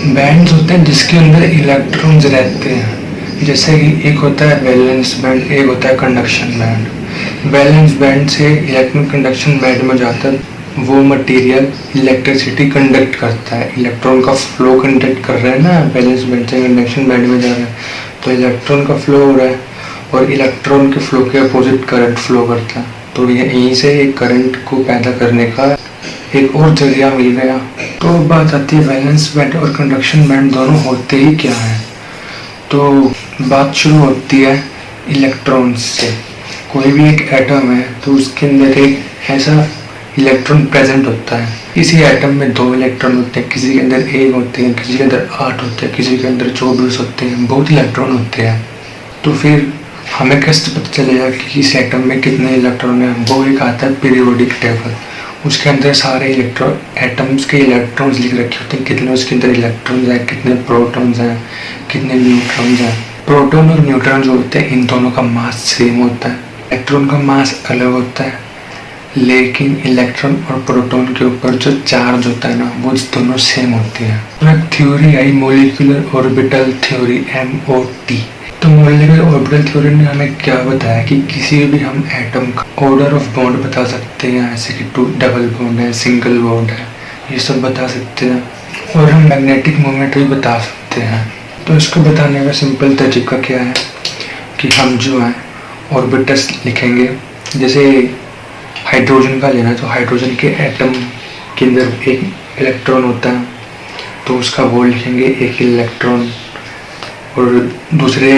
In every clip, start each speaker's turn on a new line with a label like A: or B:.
A: Bands होते हैं जिसके अंदर इलेक्ट्रॉन्स रहते हैं। जैसे कि एक होता है वैलेंस बैंड, एक होता है कंडक्शन बैंड। वैलेंस बैंड से इलेक्ट्रॉन कंडक्शन बैंड में जाता है। वो मटेरियल इलेक्ट्रिसिटी कंडक्ट करता है, इलेक्ट्रॉन का फ्लो कंडक्ट कर रहा है ना, वैलेंस बैंड से कंडक्शन बैंड में जा रहा है तो इलेक्ट्रॉन का फ्लो हो रहा है और इलेक्ट्रॉन के फ्लो के अपोजिट करंट फ्लो करता है। तो यहीं से एक करंट को पैदा करने का एक और जरिया मिल गया। तो बात आती है वैलेंस बैंड और कंडक्शन बैंड दोनों होते ही क्या हैं। तो बात शुरू होती है इलेक्ट्रॉन्स से। कोई भी एक एटम है तो उसके अंदर एक ऐसा इलेक्ट्रॉन प्रेजेंट होता है। किसी एटम में 2 इलेक्ट्रॉन होते हैं, किसी के अंदर 1 होते हैं, किसी के अंदर 8 होते हैं, किसी के अंदर 24 होते हैं, बहुत इलेक्ट्रॉन होते हैं। तो फिर हमें कैसे पता चलेगा कि इस एटम में कितने इलेक्ट्रॉन हैं। वो एक आता है पीरियोडिक टेबल, उसके अंदर सारे एटम्स के इलेक्ट्रॉन्स लिख रखे होते हैं, कितने उसके अंदर इलेक्ट्रॉन्स हैं, कितने प्रोटॉन्स हैं, कितने न्यूट्रॉन्स हैं। प्रोटॉन और न्यूट्रॉन जो होते हैं इन दोनों का मास सेम होता है, इलेक्ट्रॉन का मास अलग होता है, लेकिन इलेक्ट्रॉन और प्रोटॉन के ऊपर जो चार्ज होता है ना वो दोनों सेम होते हैं। तो एक थ्योरी आई मॉलिक्यूलर ऑर्बिटल थ्योरी, MOT। तो मॉलिक्यूलर ऑर्बिटल थ्योरी ने हमें क्या बताया कि किसी भी हम एटम का ऑर्डर ऑफ बॉन्ड बता सकते हैं, ऐसे कि 2 डबल बॉन्ड है, सिंगल बॉन्ड है, ये सब बता सकते हैं। और हम मैग्नेटिक मोमेंट भी बता सकते हैं। तो इसको बताने का सिंपल तरीका क्या है कि हम जो है ऑर्बिटल्स लिखेंगे। जैसे हाइड्रोजन का लेना है तो हाइड्रोजन के एटम के अंदर एक इलेक्ट्रॉन होता है तो उसका वो लिखेंगे 1 इलेक्ट्रॉन, और दूसरे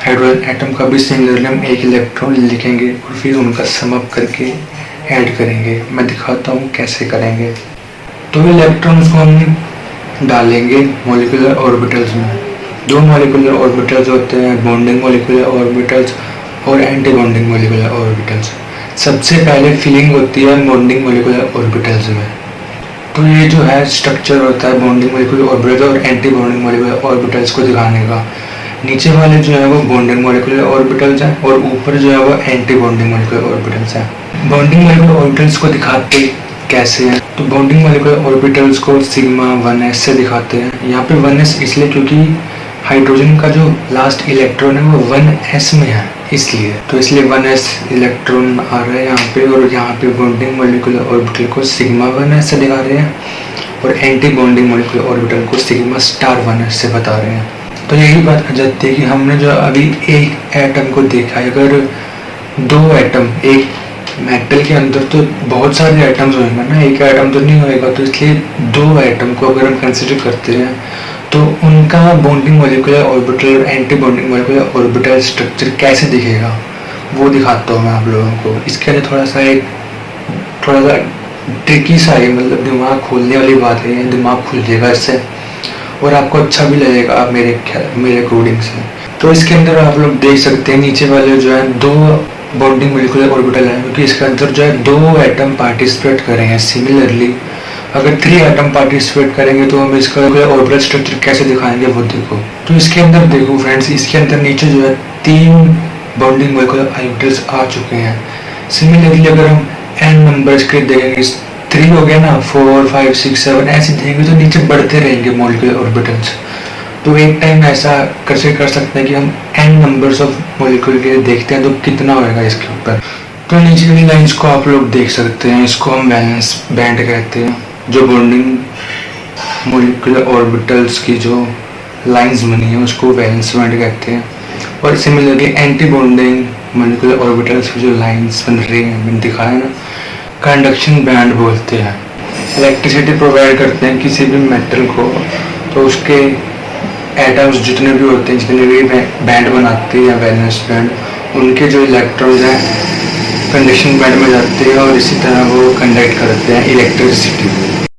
A: हाइड्रोजन एटम का भी सिमिलरली हम 1 इलेक्ट्रॉन लिखेंगे और फिर उनका सम अप करके ऐड करेंगे। मैं दिखाता हूँ कैसे करेंगे। तो इलेक्ट्रॉन्स को हम डालेंगे मॉलिक्यूलर ऑर्बिटल्स में। 2 मॉलिक्यूलर ऑर्बिटल्स होते हैं, बॉन्डिंग मॉलिक्यूलर ऑर्बिटल्स और एंटी बॉन्डिंग मॉलिक्यूलर ऑर्बिटल्स। सबसे पहले फिलिंग होती है बॉन्डिंग मॉलिक्यूलर ऑर्बिटल्स में। तो ये जो है स्ट्रक्चर होता है बॉन्डिंग मॉलिक्यूलर ऑर्बिटल्स और एंटी बॉन्डिंग मॉलिक्यूलर ऑर्बिटल्स को दिखाने का। नीचे वाले जो है वो बॉन्डिंग मॉलिक्यूलर ऑर्बिटल्स हैं और ऊपर जो है वो एंटी बॉन्डिंग मॉलिक्यूलर ऑर्बिटल्स हैं। बॉन्डिंग मॉलिक्यूलर ऑर्बिटल्स को दिखाते कैसे हैं, तो बॉन्डिंग मॉलिक्यूलर ऑर्बिटल्स को सिग्मा 1s से दिखाते हैं। यहाँ पे 1s इसलिए क्योंकि हाइड्रोजन का जो लास्ट इलेक्ट्रॉन है वो 1s में है, इसलिए 1s इलेक्ट्रॉन आ रहा है यहाँ पे। और यहाँ पे बॉन्डिंग मॉलिक्यूलर ऑर्बिटल को सिग्मा 1s से दिखा रहे हैं और एंटी बॉन्डिंग मॉलिक्यूलर ऑर्बिटल को सिग्मा स्टार 1s से बता रहे हैं। तो यही बात आ जाती है कि हमने जो अभी एक एटम को देखा है, अगर 2 एटम, एक मेटल के अंदर तो बहुत सारे एटम्स होंगे ना, एक एटम तो नहीं होएगा, तो इसलिए 2 एटम को अगर हम कंसिडर करते हैं तो उनका बॉन्डिंग मॉलिक्यूलर ऑर्बिटल और anti bonding molecular orbital structure कैसे दिखेगा वो दिखाता हूँ मैं आप लोगों को। इसके लिए थोड़ा सा ट्रिकी सा है, मतलब दिमाग खोलने वाली बात है, दिमाग खुल जाएगा इससे और आपको अच्छा भी लगेगा मेरे अकॉर्डिंग से। तो इसके अंदर आप लोग देख सकते हैं नीचे वाले जो है 2 बॉन्डिंग मॉलिक्यूलर ऑर्बिटल है, क्योंकि इसके अंदर जो है 2 एटम पार्टिसिपेट करेंगे। सिमिलरली अगर 3 एटम पार्टिसिपेट करेंगे तो हम इसका ऑर्बिटल स्ट्रक्चर कैसे दिखाएंगे वो देखो। तो इसके अंदर देखो फ्रेंड्स, इसके अंदर नीचे जो है 3 बॉन्डिंग मॉलिक्यूलर ऑर्बिटल्स आ चुके हैं। सिमिलरली अगर हम n नंबर्स के देखेंगे, 3 हो गया ना, 4 5 6 7 ऐसे देखेंगे तो नीचे बढ़ते रहेंगे मॉलिक्यूलर ऑर्बिटल्स। तो एक टाइम ऐसा कर सकते हैं कि हम n नंबर्स ऑफ मॉलिक्यूल के देखते हैं तो कितना होएगा इसके ऊपर। तो नीचे वाली लाइंस को आप लोग देख सकते हैं, इसको हम वैलेंस बैंड कहते हैं। जो बॉन्डिंग मॉलिक्यूलर ऑर्बिटल्स की जो लाइंस बनी है उसको वैलेंस बैंड कहते हैं। और similarly anti bonding molecular orbitals की जो लाइंस बन रही हैं, मैंने दिखाया ना, कंडक्शन बैंड बोलते हैं। इलेक्ट्रिसिटी प्रोवाइड करते हैं किसी भी मेटल को, तो उसके एटम्स जितने भी होते हैं, जितने भी बैंड बनाते हैं वैलेंस बैंड, उनके जो इलेक्ट्रॉन्स हैं कंडक्शन बैंड में जाते हैं और इसी तरह वो कंडक्ट करते हैं इलेक्ट्रिसिटी।